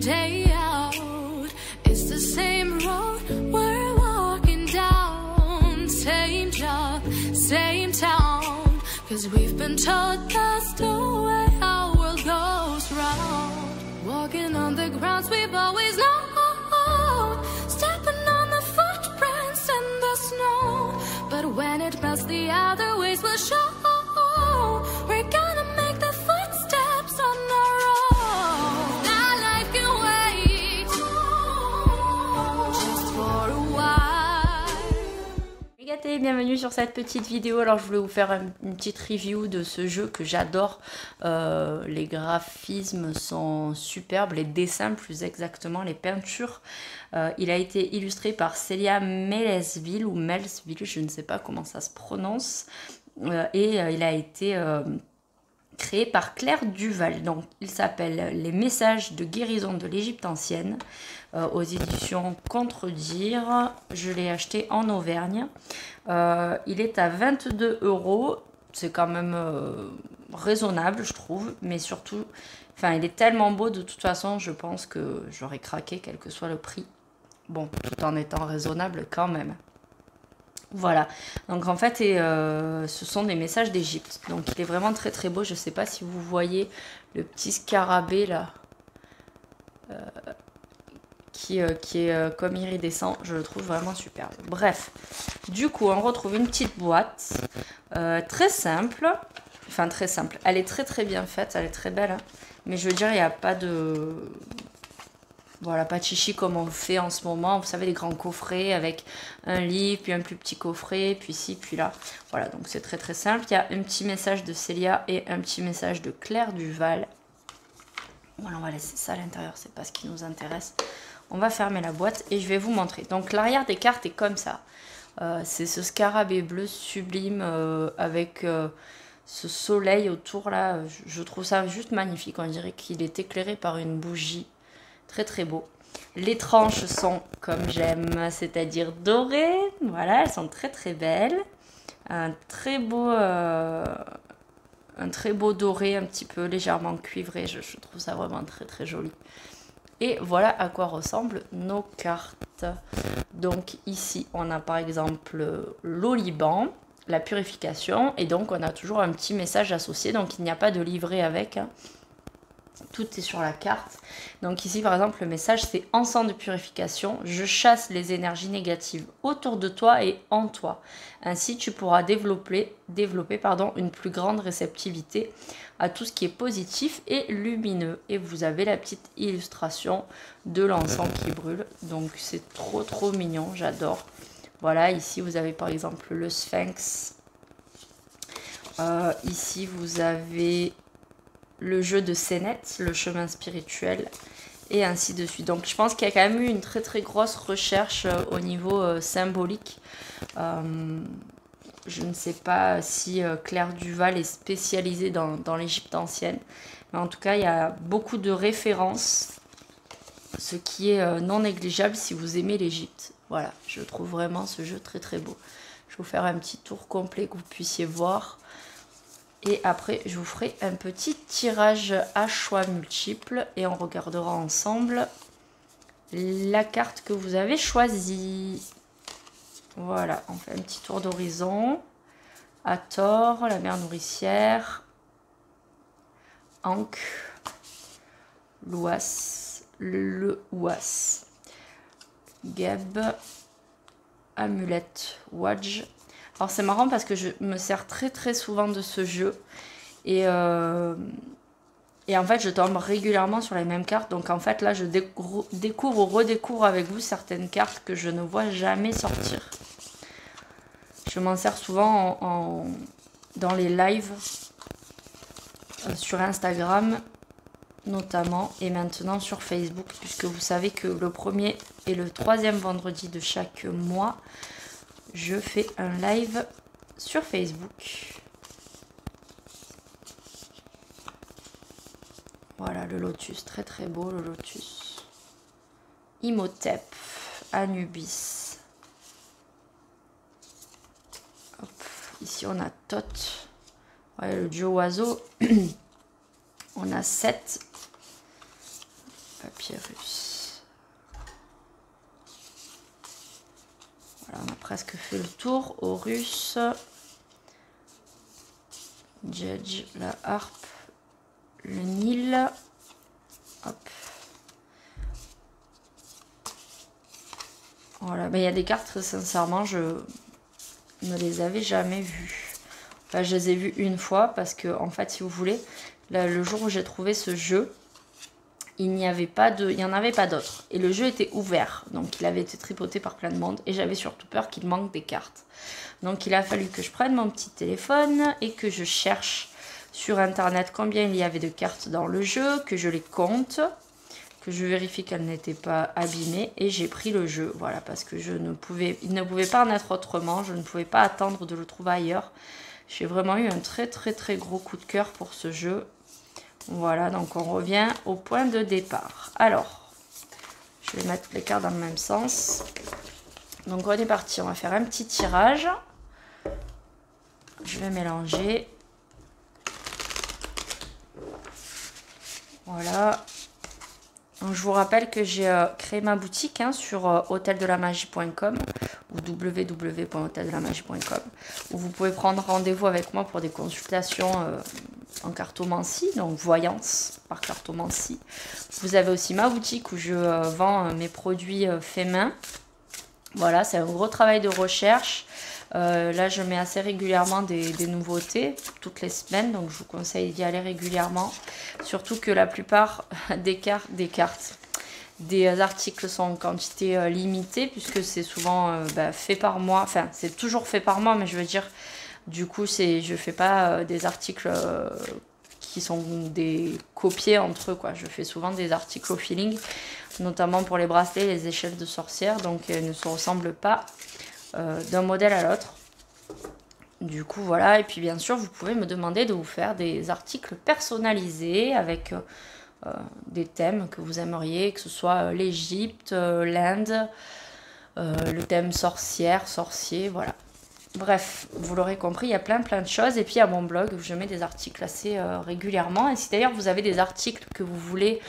day out. It's the same road we're walking down. Same job, same town. Cause we've been told that's the way our world goes round. Walking on the grounds we've always known. Stepping on the footprints in the snow. But when it melts, the other ways will show. We're gonna make the footsteps on our own. That life can wait just for a while. Les gâtés, bienvenue sur cette petite vidéo. Alors je voulais vous faire une petite review de ce jeu que j'adore. Les graphismes sont superbes, les dessins plus exactement, les peintures. Il a été illustré par Célia Melesville ou Melsville, je ne sais pas comment ça se prononce. Et il a été créé par Claire Duval. Donc il s'appelle Les messages de guérison de l'Égypte ancienne aux éditions Contredire. Je l'ai acheté en Auvergne. Il est à 22 €. C'est quand même raisonnable, je trouve, mais surtout, enfin, il est tellement beau, de toute façon, je pense que j'aurais craqué quel que soit le prix. Bon, tout en étant raisonnable quand même. Voilà, donc en fait, ce sont des messages d'Égypte. Donc il est vraiment très très beau. Je ne sais pas si vous voyez le petit scarabée là, qui est comme iridescent. Je le trouve vraiment superbe. Bref, du coup, on retrouve une petite boîte très simple. Enfin, très simple. Elle est très très bien faite, elle est très belle. Hein. Mais je veux dire, il n'y a pas de... Voilà, pas de chichi comme on fait en ce moment. Vous savez, les grands coffrets avec un livre, puis un plus petit coffret, puis ci, puis là. Voilà, donc c'est très très simple. Il y a un petit message de Célia et un petit message de Claire Duval. Voilà, on va laisser ça à l'intérieur, c'est pas ce qui nous intéresse. On va fermer la boîte et je vais vous montrer. Donc l'arrière des cartes est comme ça. C'est ce scarabée bleu sublime avec ce soleil autour là. Je trouve ça juste magnifique. On dirait qu'il est éclairé par une bougie. Très très beau. Les tranches sont comme j'aime, c'est-à-dire dorées. Voilà, elles sont très très belles. Un très beau doré, un petit peu légèrement cuivré. Je trouve ça vraiment très très joli. Et voilà à quoi ressemblent nos cartes. Donc ici, on a par exemple l'oliban, la purification. Et donc on a toujours un petit message associé. Donc il n'y a pas de livret avec. Hein. Tout est sur la carte. Donc ici, par exemple, le message, c'est encens de purification. Je chasse les énergies négatives autour de toi et en toi. Ainsi, tu pourras développer une plus grande réceptivité à tout ce qui est positif et lumineux. Et vous avez la petite illustration de l'encens qui brûle. Donc c'est trop trop mignon, j'adore. Voilà, ici, vous avez par exemple le sphinx. Ici, vous avez... le jeu de Sénet, le chemin spirituel, et ainsi de suite. Donc je pense qu'il y a quand même eu une très très grosse recherche au niveau symbolique. Je ne sais pas si Claire Duval est spécialisée dans l'Égypte ancienne, mais en tout cas il y a beaucoup de références, ce qui est non négligeable si vous aimez l'Égypte. Voilà, je trouve vraiment ce jeu très très beau. Je vais vous faire un petit tour complet que vous puissiez voir. Et après, je vous ferai un petit tirage à choix multiples et on regardera ensemble la carte que vous avez choisie. Voilà, on fait un petit tour d'horizon. Hathor, la mère nourricière. Ankh, Louas, le Ouas. Geb, Amulette, Wadj. Alors c'est marrant parce que je me sers très très souvent de ce jeu et en fait je tombe régulièrement sur les mêmes cartes. Donc en fait là je découvre ou redécouvre avec vous certaines cartes que je ne vois jamais sortir. Je m'en sers souvent dans les lives sur Instagram notamment et maintenant sur Facebook, puisque vous savez que le premier et le troisième vendredi de chaque mois je fais un live sur Facebook. Voilà le lotus, très très beau le lotus. Imhotep, Anubis. Hop. Ici on a Thoth, ouais, le dieu oiseau. On a 7 Papyrus. Voilà, on a presque fait le tour. Horus. Judge, la harpe, le Nil. Hop. Voilà, mais il y a des cartes, sincèrement, je ne les avais jamais vues. Enfin, je les ai vues une fois parce que, en fait, si vous voulez, là, le jour où j'ai trouvé ce jeu, il n'y en avait pas d'autres. Et le jeu était ouvert, donc il avait été tripoté par plein de monde. Et j'avais surtout peur qu'il manque des cartes. Donc il a fallu que je prenne mon petit téléphone et que je cherche sur internet combien il y avait de cartes dans le jeu, que je les compte, que je vérifie qu'elles n'étaient pas abîmées et j'ai pris le jeu. Voilà, parce que il ne pouvait pas en être autrement, je ne pouvais pas attendre de le trouver ailleurs. J'ai vraiment eu un très gros coup de cœur pour ce jeu. Voilà, donc on revient au point de départ. Alors, je vais mettre les cartes dans le même sens. Donc on est parti, on va faire un petit tirage. Je vais mélanger. Voilà. Donc, je vous rappelle que j'ai créé ma boutique sur hôteldelamagie.com ou www.hôteldelamagie.com où vous pouvez prendre rendez-vous avec moi pour des consultations en cartomancie, donc voyance par cartomancie. Vous avez aussi ma boutique où je vends mes produits faits main. Voilà, c'est un gros travail de recherche. Là, je mets assez régulièrement des nouveautés, toutes les semaines, donc je vous conseille d'y aller régulièrement. Surtout que la plupart des articles sont en quantité limitée, puisque c'est souvent fait par moi. Enfin, c'est toujours fait par moi, mais je veux dire, du coup, je fais pas des articles qui sont des copiés entre eux, quoi. Je fais souvent des articles au feeling, notamment pour les bracelets, les échelles de sorcière, donc elles ne se ressemblent pas d'un modèle à l'autre. Du coup, voilà. Et puis, bien sûr, vous pouvez me demander de vous faire des articles personnalisés avec des thèmes que vous aimeriez, que ce soit l'Égypte, l'Inde, le thème sorcière, sorcier, voilà. Bref, vous l'aurez compris, il y a plein de choses. Et puis à mon blog, je mets des articles assez régulièrement. Et si d'ailleurs vous avez des articles que vous voulez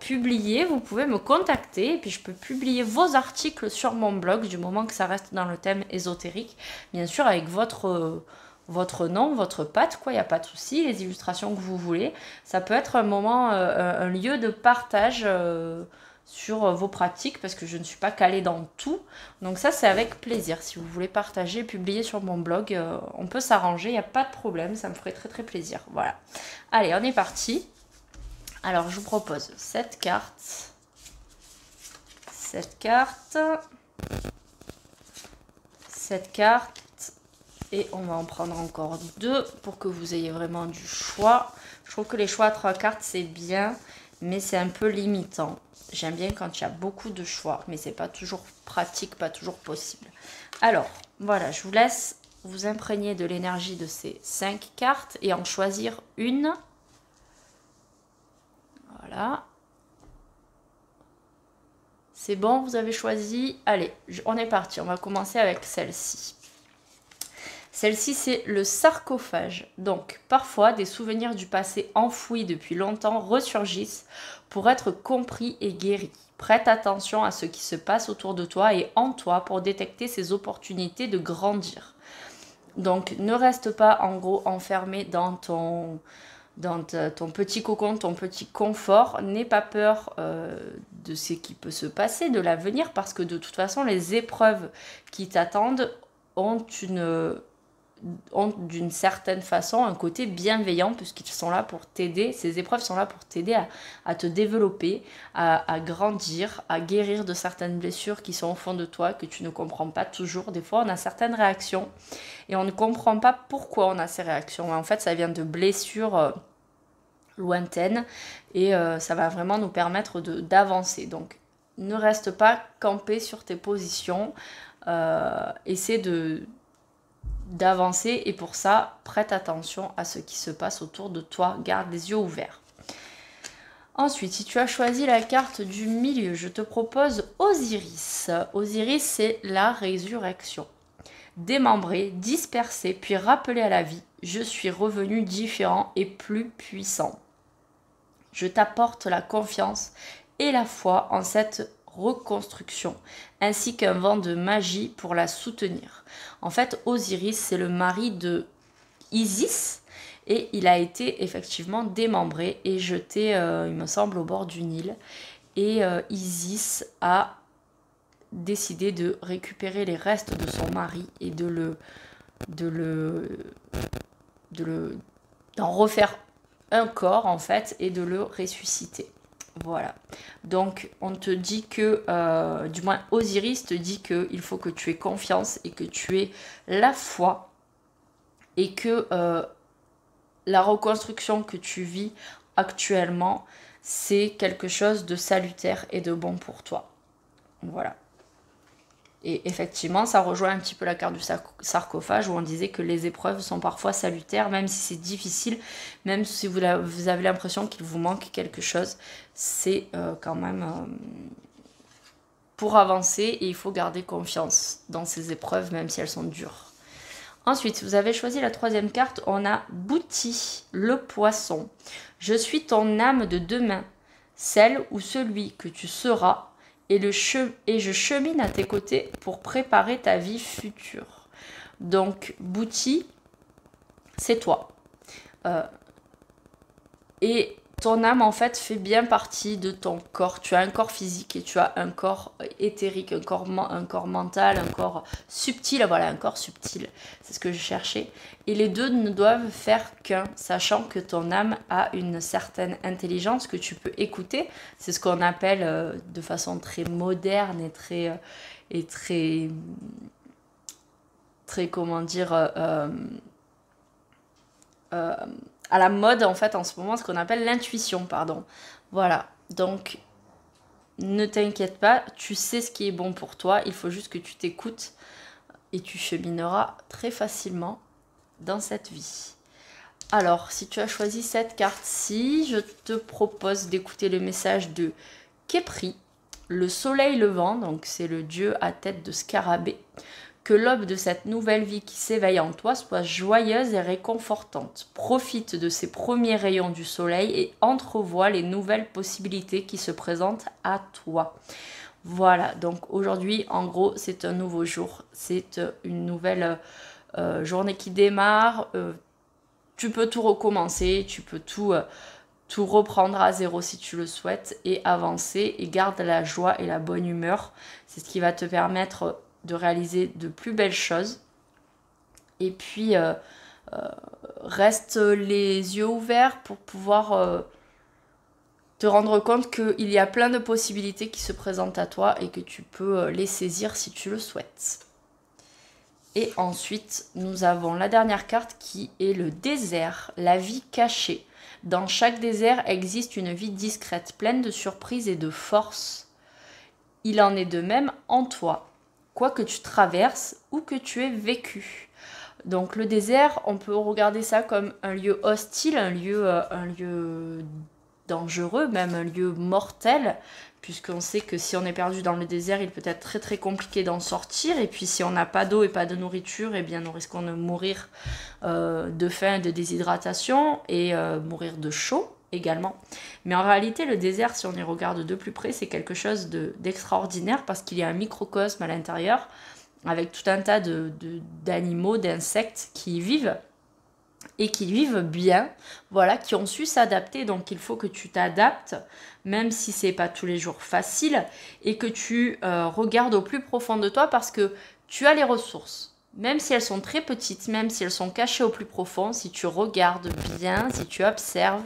publier, vous pouvez me contacter. Et puis je peux publier vos articles sur mon blog du moment que ça reste dans le thème ésotérique. Bien sûr, avec votre nom, votre patte, quoi, il n'y a pas de souci. Les illustrations que vous voulez. Ça peut être un moment, un lieu de partage sur vos pratiques, parce que je ne suis pas calée dans tout, donc ça c'est avec plaisir. Si vous voulez partager, publier sur mon blog, on peut s'arranger, il n'y a pas de problème, ça me ferait très plaisir. Voilà, allez, on est parti. Alors je vous propose cette carte, et on va en prendre encore deux pour que vous ayez vraiment du choix. Je trouve que les choix à 3 cartes c'est bien, mais c'est un peu limitant. J'aime bien quand il y a beaucoup de choix, mais c'est pas toujours pratique, pas toujours possible. Alors, voilà, je vous laisse vous imprégner de l'énergie de ces 5 cartes et en choisir une. Voilà. C'est bon, vous avez choisi. Allez, on est parti. On va commencer avec celle-ci. Celle-ci, c'est le sarcophage. Donc, parfois, des souvenirs du passé enfouis depuis longtemps ressurgissent pour être compris et guéris. Prête attention à ce qui se passe autour de toi et en toi pour détecter ces opportunités de grandir. Donc, ne reste pas, en gros, enfermé dans ton petit cocon, ton petit confort. N'aie pas peur de ce qui peut se passer, de l'avenir, parce que de toute façon, les épreuves qui t'attendent ont d'une certaine façon un côté bienveillant, puisqu'ils sont là pour t'aider. Ces épreuves sont là pour t'aider à te développer, à grandir, à guérir de certaines blessures qui sont au fond de toi, que tu ne comprends pas toujours. Des fois on a certaines réactions et on ne comprend pas pourquoi on a ces réactions. En fait ça vient de blessures lointaines et ça va vraiment nous permettre d'avancer. Donc ne reste pas campé sur tes positions, essaie d'avancer, et pour ça prête attention à ce qui se passe autour de toi, garde les yeux ouverts. Ensuite, si tu as choisi la carte du milieu, je te propose Osiris. Osiris, c'est la résurrection. Démembré, dispersé, puis rappelé à la vie, je suis revenu différent et plus puissant. Je t'apporte la confiance et la foi en cette reconstruction, ainsi qu'un vent de magie pour la soutenir. En fait, Osiris, c'est le mari de Isis, et il a été effectivement démembré et jeté, il me semble, au bord du Nil. Et Isis a décidé de récupérer les restes de son mari et d'en refaire un corps en fait et de le ressusciter. Voilà. Donc on te dit que, du moins Osiris te dit qu'il faut que tu aies confiance et que tu aies la foi et que la reconstruction que tu vis actuellement, c'est quelque chose de salutaire et de bon pour toi. Voilà. Et effectivement, ça rejoint un petit peu la carte du sarcophage où on disait que les épreuves sont parfois salutaires, même si c'est difficile, même si vous avez l'impression qu'il vous manque quelque chose, c'est quand même pour avancer et il faut garder confiance dans ces épreuves, même si elles sont dures. Ensuite, vous avez choisi la troisième carte, on a Bouti, le poisson. Je suis ton âme de demain, celle ou celui que tu seras, et je chemine à tes côtés pour préparer ta vie future. Donc, Bouti, c'est toi. Et ton âme, en fait, fait bien partie de ton corps. Tu as un corps physique et tu as un corps éthérique, un corps mental, un corps subtil. Voilà, un corps subtil. C'est ce que je cherchais. Et les deux ne doivent faire qu'un, sachant que ton âme a une certaine intelligence que tu peux écouter. C'est ce qu'on appelle de façon très moderne et très comment dire... à la mode en fait en ce moment, ce qu'on appelle l'intuition, pardon. Voilà, donc ne t'inquiète pas, tu sais ce qui est bon pour toi, il faut juste que tu t'écoutes et tu chemineras très facilement dans cette vie. Alors, si tu as choisi cette carte-ci, je te propose d'écouter le message de Khepri, le soleil levant, donc c'est le dieu à tête de scarabée. Que l'aube de cette nouvelle vie qui s'éveille en toi soit joyeuse et réconfortante. Profite de ces premiers rayons du soleil et entrevois les nouvelles possibilités qui se présentent à toi. Voilà, donc aujourd'hui, en gros, c'est un nouveau jour. C'est une nouvelle journée qui démarre. Tu peux tout recommencer, tu peux tout reprendre à zéro si tu le souhaites et avancer et garde la joie et la bonne humeur. C'est ce qui va te permettre de réaliser de plus belles choses. Et puis, reste les yeux ouverts pour pouvoir te rendre compte qu'il y a plein de possibilités qui se présentent à toi et que tu peux les saisir si tu le souhaites. Et ensuite, nous avons la dernière carte qui est le désert, la vie cachée. Dans chaque désert existe une vie discrète, pleine de surprises et de force. Il en est de même en toi, quoi que tu traverses ou que tu aies vécu. Donc le désert, on peut regarder ça comme un lieu hostile, un lieu dangereux, même un lieu mortel, puisqu'on sait que si on est perdu dans le désert, il peut être très très compliqué d'en sortir. Et puis si on n'a pas d'eau et pas de nourriture, eh bien nous risquons de mourir de faim et de déshydratation et mourir de chaud également. Mais en réalité, le désert, si on y regarde de plus près, c'est quelque chose d'extraordinaire parce qu'il y a un microcosme à l'intérieur avec tout un tas d'animaux, d'insectes qui y vivent et qui vivent bien, voilà, qui ont su s'adapter. Donc il faut que tu t'adaptes, même si c'est pas tous les jours facile, et que tu regardes au plus profond de toi parce que tu as les ressources. Même si elles sont très petites, même si elles sont cachées au plus profond, si tu regardes bien, si tu observes,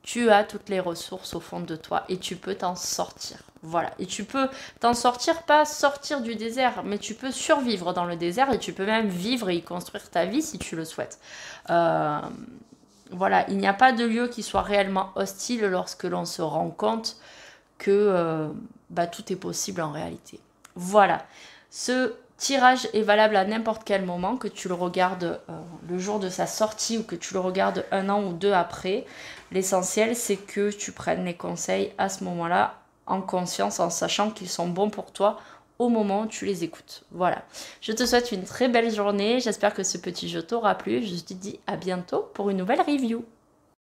tu as toutes les ressources au fond de toi et tu peux t'en sortir. Voilà, et tu peux t'en sortir, pas sortir du désert, mais tu peux survivre dans le désert et tu peux même vivre et y construire ta vie si tu le souhaites. Voilà, il n'y a pas de lieu qui soit réellement hostile lorsque l'on se rend compte que tout est possible en réalité. Voilà, ce tirage est valable à n'importe quel moment, que tu le regardes le jour de sa sortie ou que tu le regardes 1 an ou 2 après. L'essentiel, c'est que tu prennes les conseils à ce moment-là en conscience, en sachant qu'ils sont bons pour toi au moment où tu les écoutes. Voilà, je te souhaite une très belle journée. J'espère que ce petit jeu t'aura plu. Je te dis à bientôt pour une nouvelle review.